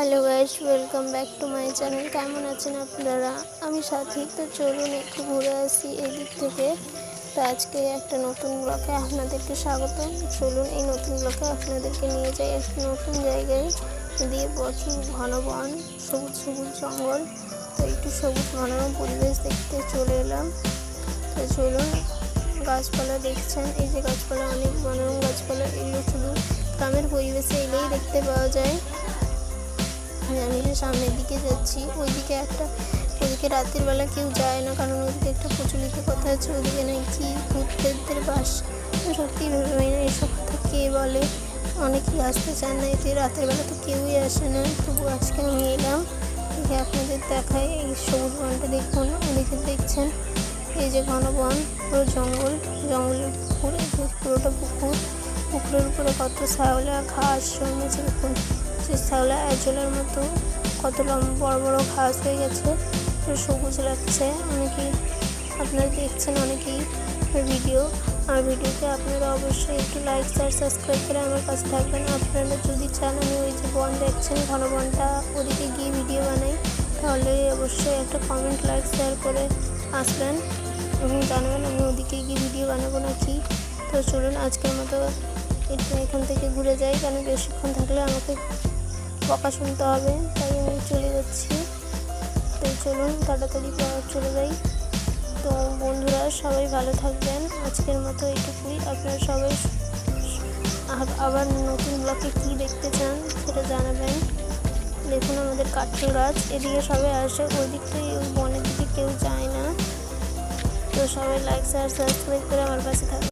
Hello guys, welcome back to my channel. কেমন আছেন আপনারা? আমি সাথী। তো চলুন একটু ঘুরে আসি এই দিক থেকে। তো আজকে একটা নতুন ব্লগে আপনাদেরকে স্বাগত। চলুন এই নতুন ব্লগে আপনাদেরকে নিয়ে যাই একটা নতুন জায়গায়, দিয়ে প্রচুর ঘন বন, সবুজ সবুজ জঙ্গল। তো একটু সবুজ মনোরম পরিবেশ দেখতে চলে এলাম। তো চলুন, গাছপালা দেখছেন, এই যে গাছপালা, অনেক মনোরম গাছপালা। এগুলো শুধু গ্রামের পরিবেশে এলেই দেখতে পাওয়া যায়। আমি যে সামনের দিকে যাচ্ছি, ওইদিকে রাতের বেলা কেউ যায় না, কারণ ওইদিকে একটা প্রচলিত কথা আছে, ওইদিকে নাকি ভূত প্রেতদের বাস। সত্যি ভেবে পাই না এসব কথা কে বলে, অনেকেই আসতে চান না, এতে রাতের বেলা তো কেউই আসে না। তবু আজকে আমি এলাম, দেখে আপনাদের দেখায়। এই সবুজ বনটা দেখুন, ওদিকে দেখছেন এই যে ঘন বন, পুরো জঙ্গলের পুরোটা পুকুরের উপরে কত শ্যাওলা ঘাস জন্মেছে। দেখুন, যে শ্যাওলা অ্যাজোলার মতো কত বড় বড় ঘাস হয়ে গেছে, সবুজ লাগছে। অনেকেই আপনারা দেখছেন, অনেকেই ভিডিওতে আপনারা অবশ্যই একটু লাইক শেয়ার সাবস্ক্রাইব করে আমার কাছে থাকবেন। আপনারা যদি চান আমি ওই যে বন দেখছেন ঘন বনটা, ওদিকে গিয়ে ভিডিও বানাই, তাহলে অবশ্যই একটা কমেন্ট লাইক শেয়ার করে আসবেন এবং জানাবেন আমি ওদিকে গিয়ে ভিডিও বানাবো নাকি। তো চলুন আজকের মতো একটু এখান থেকে ঘুরে যাই, কারণ বেশিক্ষণ থাকলে আমাকে বকা শুনতে হবে, তাই আমি চলে যাচ্ছি। তো চলুন তাড়াতাড়ি চলে যাই। তো বন্ধুরা সবাই ভালো থাকবেন, আজকের মতো এইটুকুই। আপনারা সবাই আবার নতুন ব্লগে কী দেখতে চান সেটা জানাবেন। দেখুন আমাদের কাঁঠাল গাছ, এদিকে সবাই আসে, ওই দিকটাই ওই বনের দিকে কেউ যায় না। তো সবাই লাইক শেয়ার সাবস্ক্রাইব করে আমার পাশে থাকবে।